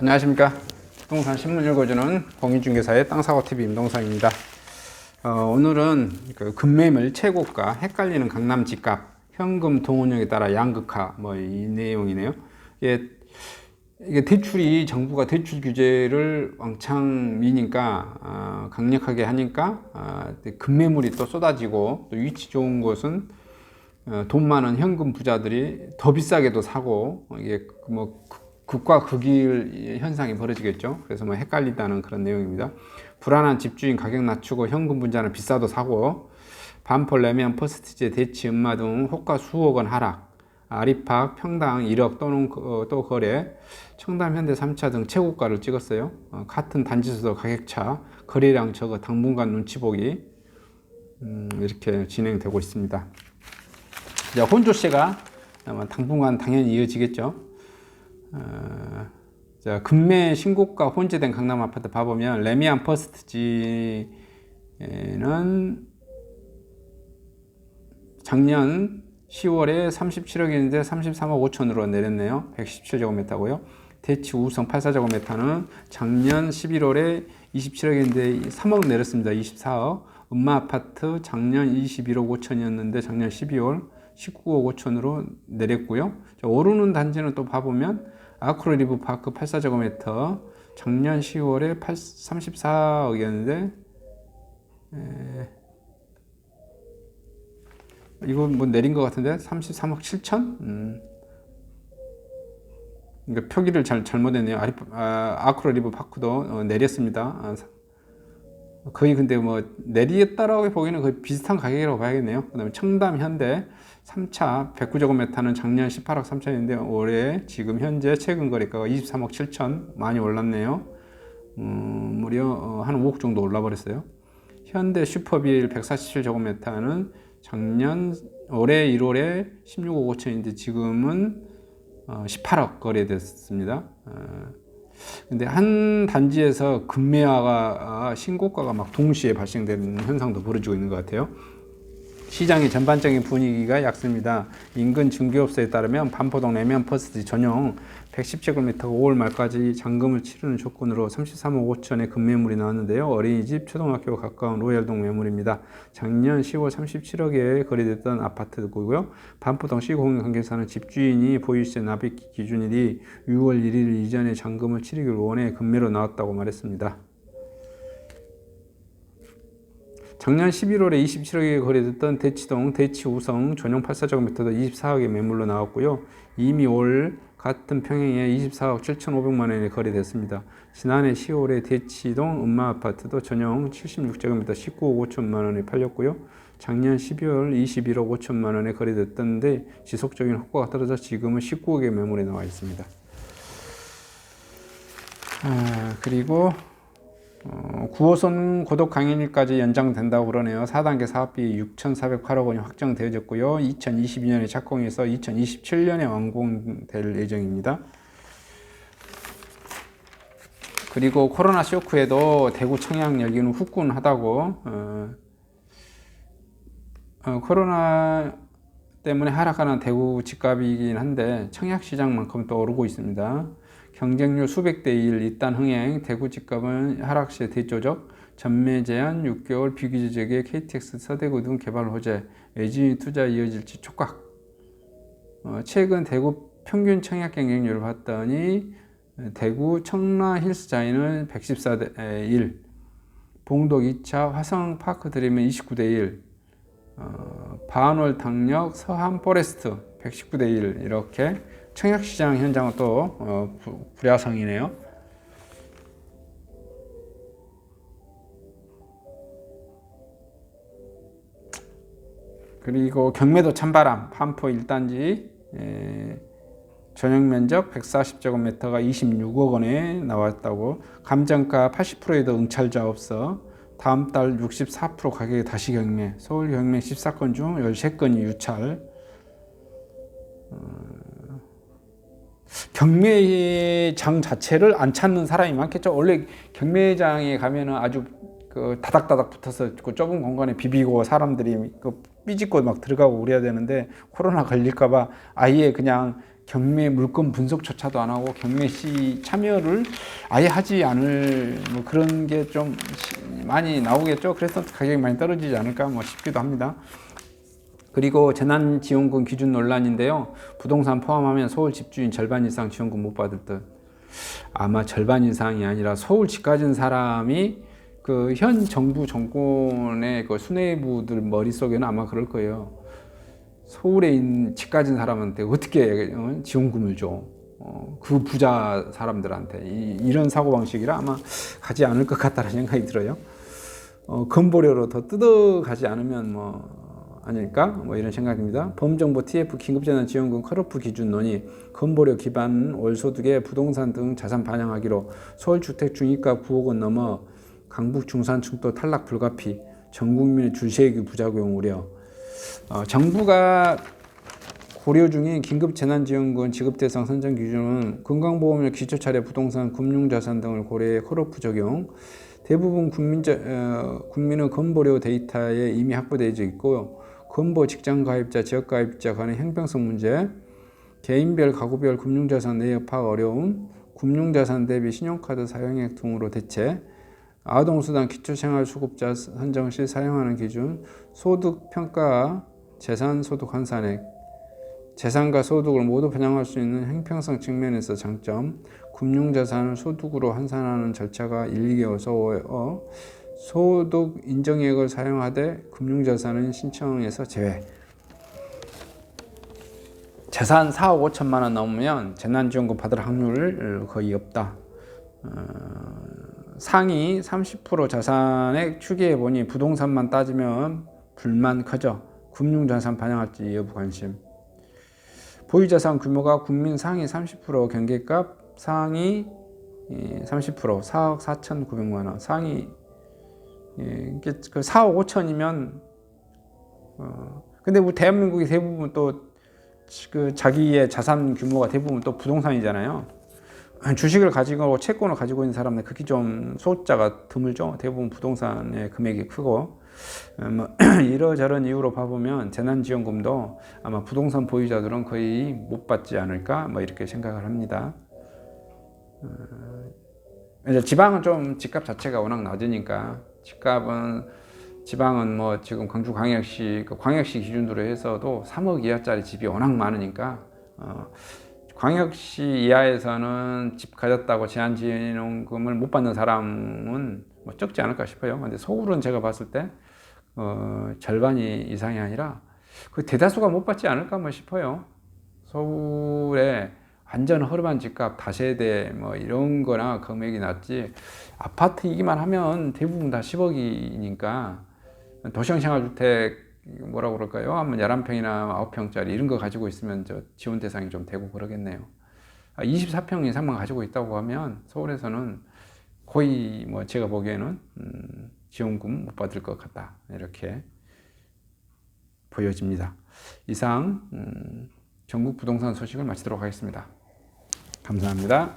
안녕하십니까. 부동산 신문 읽어주는 공인중개사의 땅사고TV 임동성입니다. 오늘은 그 급매물 최고가, 헷갈리는 강남 집값, 현금 동원력에 따라 양극화, 이 내용이네요. 이게 대출이, 정부가 대출 규제를 왕창 미니까, 강력하게 하니까, 급매물이 또 쏟아지고, 또 위치 좋은 곳은 돈 많은 현금 부자들이 더 비싸게도 사고, 이게 극과 극일 현상이 벌어지겠죠. 그래서 헷갈린다는 그런 내용입니다. 불안한 집주인 가격 낮추고 현금 분자는 비싸도 사고, 반폴, 레미안, 퍼스트제, 대치, 음마 등 호가 수억 원 하락, 아리팍, 평당 1억 또는 또 거래, 청담, 현대 3차 등 최고가를 찍었어요. 같은 단지수도 가격차, 거래량 적어 당분간 눈치 보기, 이렇게 진행되고 있습니다. 혼조세가 당분간 당연히 이어지겠죠. 자, 급매 신고가 혼재된 강남 아파트 봐보면 레미안 퍼스트지는 작년 10월에 37억이었는데 33억 5천으로 내렸네요. 117제곱미터고요. 대치 우성 84제곱미터는 작년 11월에 27억인데 3억 내렸습니다. 24억. 음마 아파트 작년 21억 5천이었는데 작년 12월 19억 5천으로 내렸고요. 오르는 단지는 또 봐보면 아크로리브 파크 84제곱미터 작년 10월에 34억이었는데 이거 내린 것 같은데 33억 7천? 그러니까 표기를 잘못했네요. 아크로리브 파크도 내렸습니다. 거의 근데 내리었다라고 보기에는 거의 비슷한 가격이라고 봐야겠네요. 그 다음에 청담 현대 3차 109제곱미터는 작년 18억 3천인데 올해 지금 현재 최근 거래가가 23억 7천, 많이 올랐네요. 무려 한 5억 정도 올라 버렸어요. 현대 슈퍼빌 147제곱미터는 작년 올해 1월에 16억 5천인데 지금은 18억 거래됐습니다. 근데 한 단지에서 급매화가 신고가가 동시에 발생되는 현상도 벌어지고 있는 것 같아요. 시장의 전반적인 분위기가 약습니다. 인근 중개업소에 따르면 반포동 레미안 퍼스트 전용 110제곱미터가 5월 말까지 잔금을 치르는 조건으로 33억 5천의 급매물이 나왔는데요. 어린이집, 초등학교와 가까운 로얄동 매물입니다. 작년 10월 37억에 거래됐던 아파트고요. 반포동 시공인관계사는 집주인이 보유세 납입 기준일이 6월 1일 이전에 잔금을 치르기를 원해 급매로 나왔다고 말했습니다. 작년 11월에 27억에 거래됐던 대치동, 대치우성 전용 84제곱미터도 24억의 매물로 나왔고요. 이미 올 같은 평형에 24억 7,500만원에 거래됐습니다. 지난해 10월에 대치동 음마아파트도 전용 76제곱미터 19억 5천만원에 팔렸고요. 작년 12월 21억 5천만원에 거래됐던데 지속적인 호가가 떨어져 지금은 19억의 매물에 나와 있습니다. 그리고 9호선 고속 강인일까지 연장된다고 그러네요. 4단계 사업비 6,408억 원이 확정되어졌고요. 2022년에 착공해서 2027년에 완공될 예정입니다. 그리고 코로나 쇼크에도 대구 청약 열기는 후끈하다고, 코로나 때문에 하락하는 대구 집값이긴 한데 청약시장만큼 또 오르고 있습니다. 경쟁률 수백 대 1 잇단 흥행, 대구 집값은 하락시에 대조적, 전매 제한 6개월 비규제적의 KTX 서대구 등 개발 호재, 외지인 투자 이어질지 촉각. 최근 대구 평균 청약 경쟁률을 봤더니 대구 청라 힐스자인은 114대 1, 봉독 2차 화성 파크 드림은 29대 1, 반월 당역 서한 포레스트 119대 1 이렇게 청약시장 현장은 또 불야성이네요. 그리고 경매도 찬바람, 반포 1단지 전용 면적 140제곱미터가 26억 원에 나왔다고, 감정가 80%에도 응찰자 없어 다음 달 64% 가격에 다시 경매, 서울 경매 14건 중 13건이 유찰. 경매장 자체를 안 찾는 사람이 많겠죠. 원래 경매장에 가면은 아주 다닥다닥 붙어서 그 좁은 공간에 비비고 사람들이 삐짓고 막 들어가고 그래야 되는데 코로나 걸릴까봐 아예 그냥 경매 물건 분석조차도 안 하고 경매 시 참여를 아예 하지 않을 뭐 그런 게 좀 많이 나오겠죠. 그래서 가격이 많이 떨어지지 않을까 뭐 싶기도 합니다. 그리고 재난지원금 기준 논란인데요. 부동산 포함하면 서울 집주인 절반 이상 지원금 못 받을 듯. 아마 절반 이상이 아니라 서울 집 가진 사람이 그 현 정부 정권의 그 수뇌부들 머릿속에는 아마 그럴 거예요. 서울에 있는 집 가진 사람한테 어떻게 지원금을 줘? 그 부자 사람들한테 이런 사고방식이라 아마 가지 않을 것 같다는 생각이 들어요. 건보료로 더 뜯어가지 않으면 아닐까? 이런 생각입니다. 범정부 TF 긴급재난지원금 컷오프 기준 논의, 건보료 기반 월소득에 부동산 등 자산 반영하기로 서울주택 중위가 9억 원 넘어 강북 중산층도 탈락 불가피, 전 국민의 줄세기 부작용 우려. 정부가 고려 중인 긴급재난지원금 지급 대상 선정 기준은 건강보험료, 기초차례, 부동산, 금융자산 등을 고려해 컷오프 적용. 대부분 국민의 건보료 데이터에 이미 확보되어 있고 건보 직장가입자, 지역가입자 간의 형평성 문제, 개인별, 가구별 금융자산 내역 파악 어려움, 금융자산 대비 신용카드 사용액 등으로 대체, 아동수당 기초생활수급자 선정 시 사용하는 기준, 소득평가, 재산소득 환산액, 재산과 소득을 모두 반영할 수 있는 형평성 측면에서 장점, 금융자산을 소득으로 환산하는 절차가 일리게 어서워 소득 인정액을 사용하되 금융자산은 신청에서 제외. 재산 4억 5천만 원 넘으면 재난지원금 받을 확률 거의 없다. 상위 30% 자산액 추계해보니 부동산만 따지면 불만 커져. 금융자산 반영할지 여부 관심. 보유자산 규모가 국민 상위 30% 경계값 상위 30% 4억 4,900만 원 상위 이게 그 4억 5천이면 근데 우리 대한민국이 대부분 또 그 자기의 자산 규모가 대부분 또 부동산이잖아요. 주식을 가지고 채권을 가지고 있는 사람들 그게 좀 소자가 드물죠. 대부분 부동산의 금액이 크고 이러저런 이유로 봐보면 재난지원금도 아마 부동산 보유자들은 거의 못 받지 않을까 이렇게 생각을 합니다. 이제 지방은 좀 집값 자체가 워낙 낮으니까 지방은 지금 광주광역시 광역시 기준으로 해서도 3억 이하짜리 집이 워낙 많으니까 광역시 이하에서는 집 가졌다고 재난지원금을 못 받는 사람은 적지 않을까 싶어요. 근데 서울은 제가 봤을 때 절반이 이상이 아니라 그 대다수가 못 받지 않을까 싶어요. 서울에 완전 허름한 집값 다세대 이런 거나 금액이 낮지 아파트이기만 하면 대부분 다 10억이니까 도시형 생활주택 뭐라고 그럴까요? 한번 11평이나 9평짜리 이런 거 가지고 있으면 지원 대상이 좀 되고 그러겠네요. 24평 이상만 가지고 있다고 하면 서울에서는 거의 제가 보기에는 지원금 못 받을 것 같다 이렇게 보여집니다. 이상 전국 부동산 소식을 마치도록 하겠습니다. 감사합니다.